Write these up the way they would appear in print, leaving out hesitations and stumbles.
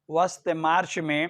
वस्त मार्च में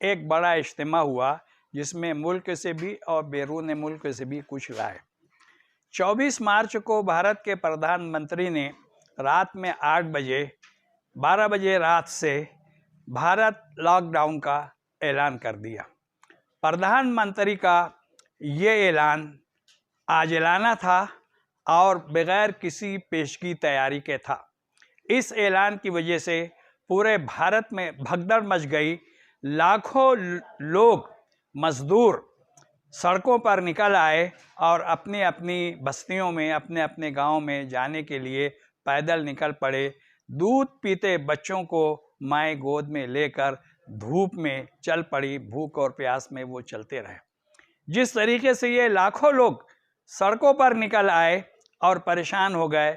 एक बड़ा इज्तिमा हुआ जिसमें मुल्क से भी और बैरून मुल्क से भी कुछ लाए। 24 मार्च को भारत के प्रधानमंत्री ने रात में 8 बजे 12 बजे रात से भारत लॉकडाउन का ऐलान कर दिया। प्रधानमंत्री का ये ऐलान आजिलाना था और बगैर किसी पेशगी तैयारी के था। इस ऐलान की वजह से पूरे भारत में भगदड़ मच गई। लाखों लोग मजदूर सड़कों पर निकल आए और अपनी अपनी बस्तियों में अपने अपने गांव में जाने के लिए पैदल निकल पड़े। दूध पीते बच्चों को माएँ गोद में लेकर धूप में चल पड़ी। भूख और प्यास में वो चलते रहे। जिस तरीके से ये लाखों लोग सड़कों पर निकल आए और परेशान हो गए,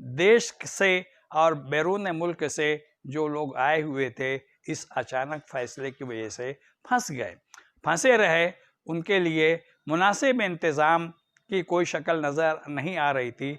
देश से और बैरून मुल्क से जो लोग आए हुए थे इस अचानक फैसले की वजह से फंस गए, फंसे रहे। उनके लिए मुनासिब इंतज़ाम की कोई शक्ल नज़र नहीं आ रही थी।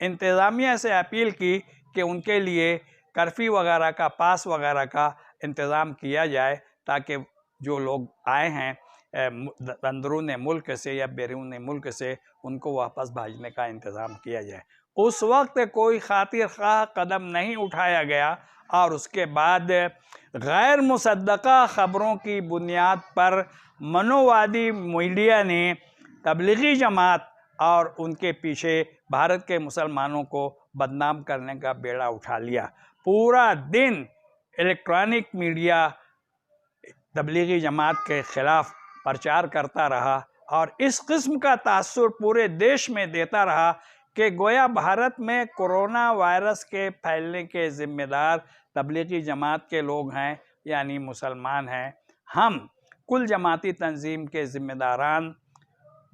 इंतज़ामिया से अपील की कि उनके लिए कर्फ्यू वगैरह का, पास वगैरह का इंतज़ाम किया जाए ताकि जो लोग आए हैं अंदरून मुल्क से या बैरून मुल्क से उनको वापस भेजने का इंतज़ाम किया जाए। उस वक्त कोई खातिर ख़्वाह कदम नहीं उठाया गया और उसके बाद गैर मुसद्दक़ा ख़बरों की बुनियाद पर मनोवादी मीडिया ने तबलीगी जमात और उनके पीछे भारत के मुसलमानों को बदनाम करने का बेड़ा उठा लिया। पूरा दिन इलेक्ट्रॉनिक मीडिया तबलीगी जमात के ख़िलाफ़ प्रचार करता रहा और इस किस्म का तासुर पूरे देश में देता रहा कि गोया भारत में कोरोना वायरस के फैलने के ज़िम्मेदार तबलीगी जमात के लोग हैं, यानी मुसलमान हैं। हम कुल जमाती तंज़ीम के ज़िम्मेदारान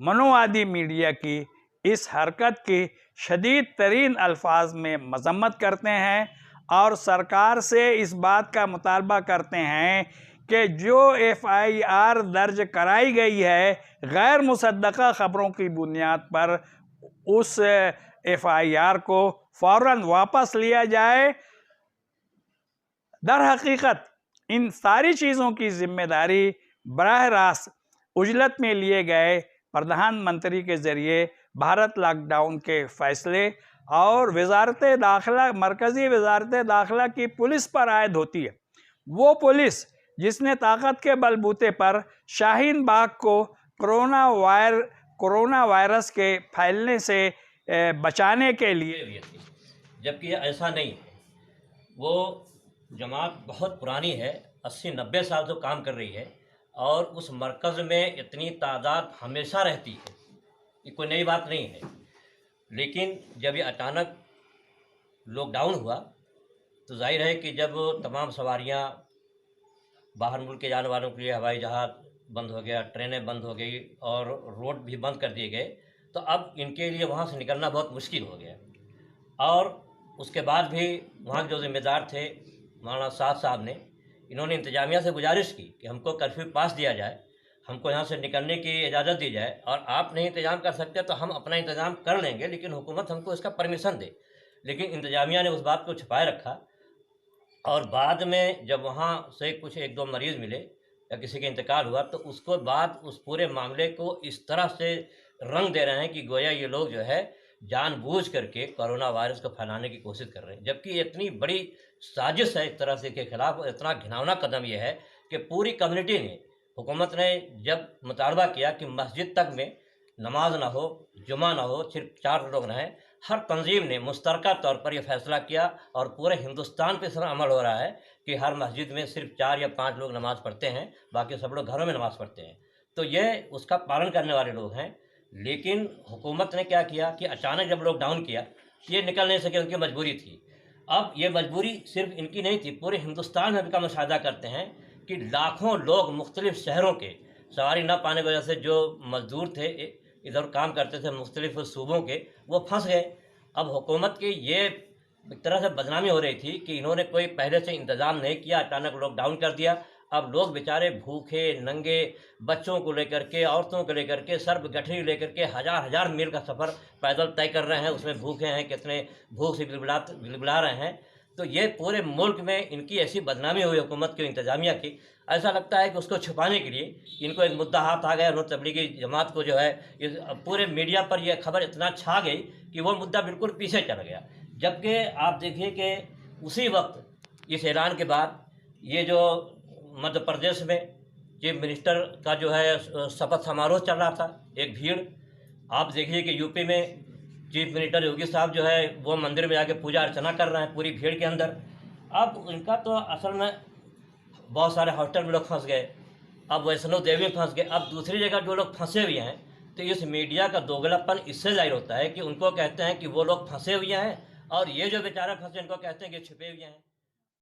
मनोवादी मीडिया की इस हरकत की शदीद तरीन अल्फाज में मज़म्मत करते हैं और सरकार से इस बात का मुतालबा करते हैं कि जो FIR दर्ज कराई गई है गैर मुसद्दक़ा ख़बरों की बुनियाद पर, उस FIR को फ़ौरन वापस लिया जाए। दर हकीकत इन सारी चीज़ों की ज़िम्मेदारी बराह रास्त उजलत में लिए गए प्रधानमंत्री के ज़रिए भारत लॉकडाउन के फ़ैसले और वज़ारत दाखिला, मरकज़ी वज़ारत दाखिला की पुलिस पर आयद होती है। वो पुलिस जिसने ताकत के बलबूते पर शाहीन बाग को कोरोना वायरस के फैलने से बचाने के लिए, जबकि ऐसा नहीं है। वो जमात बहुत पुरानी है, 80-90 साल से काम कर रही है और उस मरकज़ में इतनी तादाद हमेशा रहती है, ये कोई नई बात नहीं है। लेकिन जब ये अचानक लॉकडाउन हुआ तो जाहिर है कि जब तमाम सवारियां बाहर मुल्क के जाने वालों के लिए हवाई जहाज़ बंद हो गया, ट्रेनें बंद हो गई और रोड भी बंद कर दिए गए, तो अब इनके लिए वहाँ से निकलना बहुत मुश्किल हो गया। और उसके बाद भी वहाँ के जो ज़िम्मेदार थे मौलाना साहब ने, इन्होंने इंतज़ामिया से गुजारिश की कि हमको कर्फ्यू पास दिया जाए, हमको यहाँ से निकलने की इजाज़त दी जाए और आप नहीं इंतज़ाम कर सकते तो हम अपना इंतज़ाम कर लेंगे, लेकिन हुकूमत हमको इसका परमिशन दे। लेकिन इंतज़ामिया ने उस बात को छुपाए रखा और बाद में जब वहाँ से कुछ 1-2 मरीज़ मिले या किसी का इंतकाल हुआ तो उसको बाद उस पूरे मामले को इस तरह से रंग दे रहे हैं कि गोया ये लोग जो है जानबूझ करके कोरोना वायरस को फैलाने की कोशिश कर रहे हैं, जबकि इतनी बड़ी साजिश है एक तरह से के खिलाफ। इतना घिनौना कदम यह है कि पूरी कम्युनिटी ने, हुकूमत ने जब मुतालबा किया कि मस्जिद तक में नमाज ना हो, जुमा ना हो, सिर्फ 4 लोग रहें, हर तंजीम ने मुश्तरका तौर पर यह फ़ैसला किया और पूरे हिंदुस्तान पे इस तरह अमल हो रहा है कि हर मस्जिद में सिर्फ 4 या 5 लोग नमाज़ पढ़ते हैं, बाकी सब लोग घरों में नमाज़ पढ़ते हैं। तो यह उसका पालन करने वाले लोग हैं। लेकिन हुकूमत ने क्या किया कि अचानक जब लॉकडाउन किया, ये निकल नहीं सके, उनकी मजबूरी थी। अब ये मजबूरी सिर्फ इनकी नहीं थी, पूरे हिंदुस्तान में इनका मुशाहिदा करते हैं कि लाखों लोग मुख्तलिफ़ शहरों के सवारी न पाने की वजह से जो मज़दूर थे इधर काम करते थे मुख्तलिफ़ सूबों के, वो फंस गए। अब हुकूमत की ये एक तरह से बदनामी हो रही थी कि इन्होंने कोई पहले से इंतज़ाम नहीं किया, अचानक लॉकडाउन कर दिया। अब लोग बेचारे भूखे नंगे, बच्चों को लेकर के, औरतों को लेकर के, सर्प गठरी लेकर के हज़ार हज़ार मील का सफ़र पैदल तय कर रहे हैं। उसमें भूखे हैं, कितने भूख से गिड़गिड़ा रहे हैं। तो ये पूरे मुल्क में इनकी ऐसी बदनामी हुई हुकूमत की, इंतज़ामिया की, ऐसा लगता है कि उसको छुपाने के लिए इनको एक मुद्दा हाथ आ गया। उन्होंने तबलीगी जमात को जो है इस पूरे मीडिया पर यह खबर इतना छा गई कि वो मुद्दा बिल्कुल पीछे चल गया। जबकि आप देखिए कि उसी वक्त इस ऐलान के बाद ये जो मध्य प्रदेश में चीफ मिनिस्टर का जो है शपथ समारोह चल रहा था, एक भीड़। आप देखिए कि यूपी में चीफ मिनिस्टर योगी साहब जो है वो मंदिर में जाके पूजा अर्चना कर रहे हैं पूरी भीड़ के अंदर। अब इनका तो असल में बहुत सारे हॉस्टल में लोग फंस गए, अब वैष्णो देवी में फंस गए, अब दूसरी जगह जो लोग फंसे हुए हैं। तो इस मीडिया का दोगलापन इससे जाहिर होता है कि उनको कहते हैं कि वो लोग फंसे हुए हैं और ये जो बेचारे फंसे इनको कहते हैं कि छुपे हुए हैं।